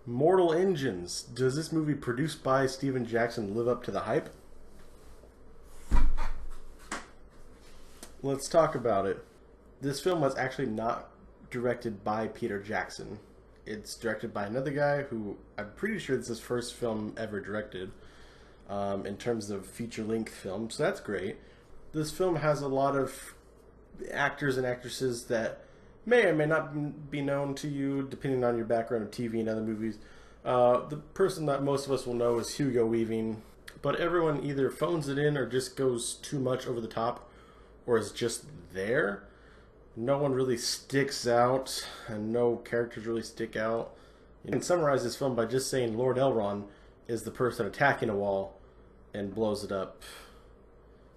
Mortal Engines. Does this movie produced by Steven Jackson live up to the hype? Let's talk about it. This film was actually not directed by Peter Jackson. It's directed by another guy who I'm pretty sure it's his first film ever directed in terms of feature-length film, so that's great. This film has a lot of actors and actresses that may or may not be known to you, depending on your background of TV and other movies. The person that most of us will know is Hugo Weaving, but everyone either phones it in or just goes too much over the top, or is just there. No one really sticks out, and no characters really stick out. You can summarize this film by just saying Lord Elrond is the person attacking a wall and blows it up.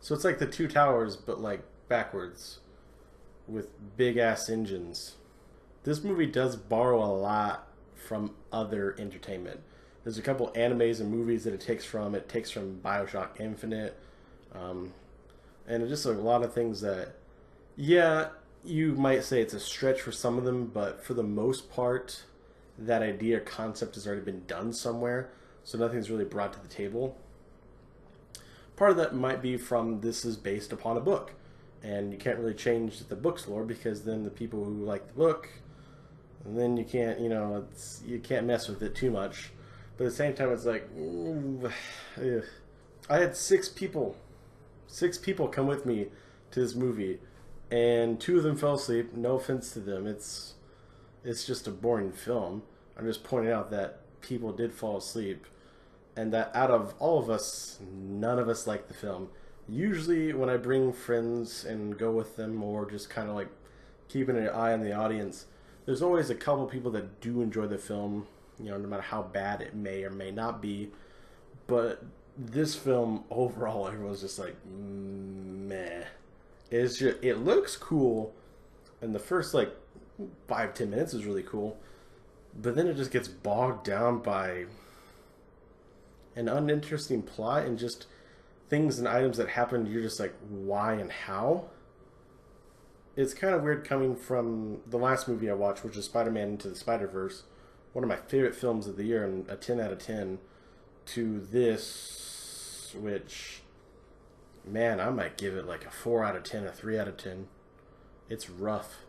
So it's like the Two Towers, but like backwards, with big ass engines. This movie does borrow a lot from other entertainment. There's a couple animes and movies that it takes from. It takes from BioShock Infinite, and just a lot of things that, yeah, you might say it's a stretch for some of them, but for the most part, that idea or concept has already been done somewhere, so nothing's really brought to the table. Part of that might be from this is based upon a book, and you can't really change the book's lore because then the people who like the book, and then you can't, you can't mess with it too much. But at the same time, it's like, I had six people come with me to this movie, and two of them fell asleep. No offense to them, it's just a boring film. I'm just pointing out that people did fall asleep, and that out of all of us, none of us liked the film. Usually when I bring friends and go with them, or just kind of like keeping an eye on the audience, there's always a couple people that do enjoy the film, no matter how bad it may or may not be. But this film, overall, everyone's just like, meh. It looks cool, and the first, 5-10 minutes is really cool, but then it just gets bogged down by an uninteresting plot and just things and items that happen. You're just like, why and how? It's kind of weird coming from the last movie I watched, which is Spider-Man Into the Spider-Verse, one of my favorite films of the year and a 10 out of 10, to this, which, man, I might give it like a 4 out of 10, a 3 out of 10. It's rough.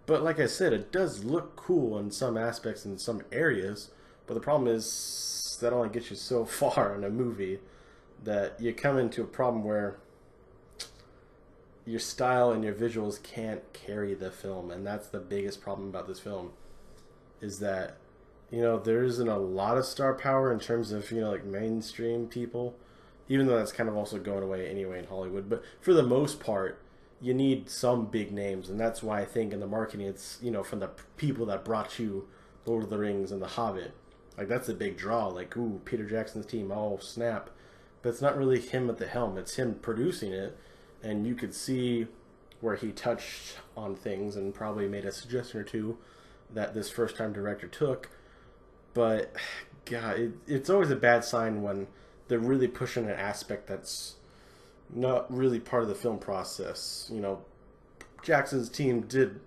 But like I said, it does look cool in some aspects in some areas, but the problem is that only gets you so far in a movie that you come into a problem where your style and your visuals can't carry the film, and that's the biggest problem about this film, is that, there isn't a lot of star power in terms of, mainstream people, even though that's kind of also going away anyway in Hollywood. But for the most part, you need some big names, and that's why I think in the marketing it's, from the people that brought you Lord of the Rings and The Hobbit. Like, that's a big draw. Like, ooh, Peter Jackson's team, oh, snap. But it's not really him at the helm. It's him producing it, and you could see where he touched on things and probably made a suggestion or two that this first-time director took. But, God, it's always a bad sign when they're really pushing an aspect that's not really part of the film process. Jackson's team did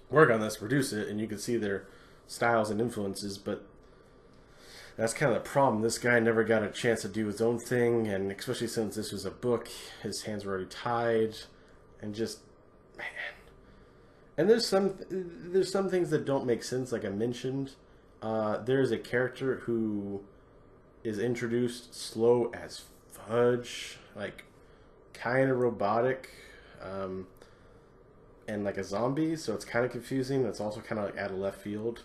work on this, produce it, and you could see their styles and influences, but that's kind of the problem. This guy never got a chance to do his own thing, and especially since this was a book, his hands were already tied, and just, man. And there's some things that don't make sense, like I mentioned. There's a character who is introduced slow as fudge, like kind of robotic, and like a zombie, so it's kind of confusing. It's also kind of like out of left field,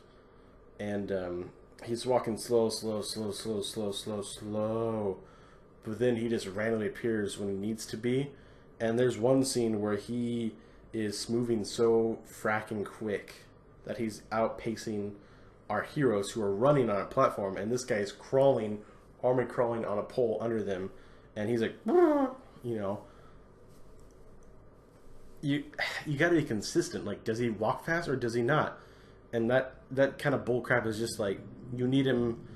and he's walking slow, but then he just randomly appears when he needs to be. And there's one scene where he is moving so fracking quick that he's outpacing our heroes who are running on a platform, and this guy is crawling, army crawling on a pole under them, and he's like, you got to be consistent. Like, does he walk fast or does he not? And that kind of bullcrap is just like, you need him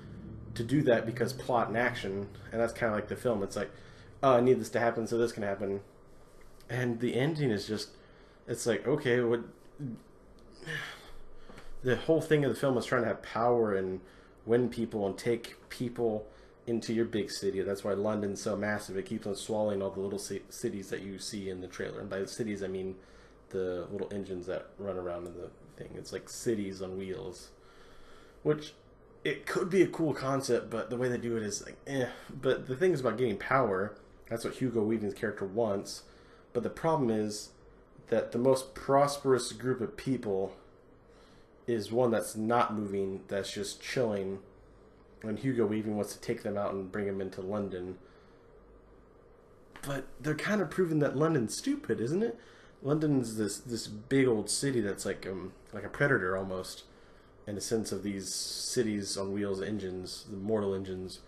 to do that because plot and action, and that's kind of like the film. It's like, oh, I need this to happen so this can happen, and the ending is just, it's like, okay, what? the whole thing of the film is trying to have power and win people and take people into your big city. That's why London's so massive. It keeps on swallowing all the little cities that you see in the trailer. And by the cities, I mean the little engines that run around in the thing. It's like cities on wheels, which it could be a cool concept, but the way they do it is like, eh. But the thing is about getting power. That's what Hugo Weaving's character wants. But the problem is that the most prosperous group of people is one that's not moving, that's just chilling. And Hugo Weaving wants to take them out and bring them into London. But they're kind of proving that London's stupid, isn't it? London's this big old city that's like a predator almost, in a sense of these cities on wheels engines, the mortal engines.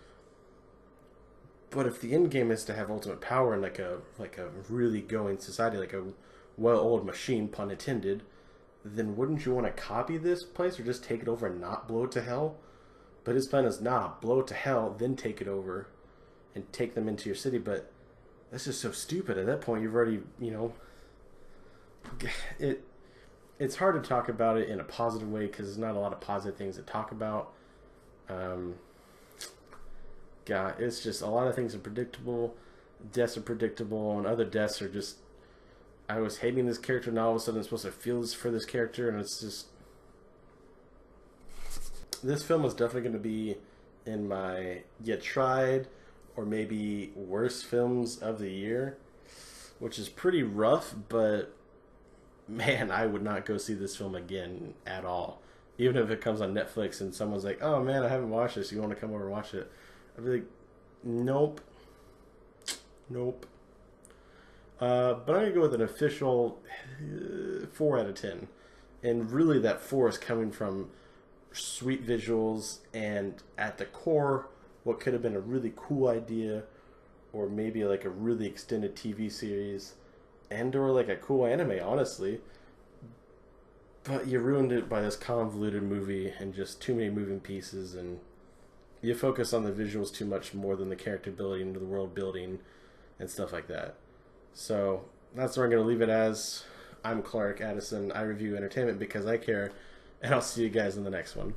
But if the end game is to have ultimate power and like a really going society, like a well-oiled machine, pun intended, then wouldn't you want to copy this place or just take it over and not blow it to hell? But his plan is not blow it to hell, then take it over and take them into your city. But that's just so stupid. At that point, you've already, it's hard to talk about it in a positive way because there's not a lot of positive things to talk about. God, it's just a lot of things are predictable. Deaths are predictable, and other deaths are just. I was hating this character, now all of a sudden I'm supposed to feel this for this character, and it's just. This film is definitely going to be in my tried or maybe worst films of the year, which is pretty rough, but man, I would not go see this film again at all. Even if it comes on Netflix and someone's like, oh man, I haven't watched this, you want to come over and watch it? I'd be like, nope. But I'm going to go with an official 4 out of 10. And really that 4 is coming from sweet visuals and at the core, what could have been a really cool idea, or maybe like a really extended TV series, and or like a cool anime, honestly. But you ruined it by this convoluted movie and just too many moving pieces, and you focus on the visuals too much more than the character building and the world building and stuff like that. So that's where I'm going to leave it as. I'm Clark Addison. I review entertainment because I care, and I'll see you guys in the next one.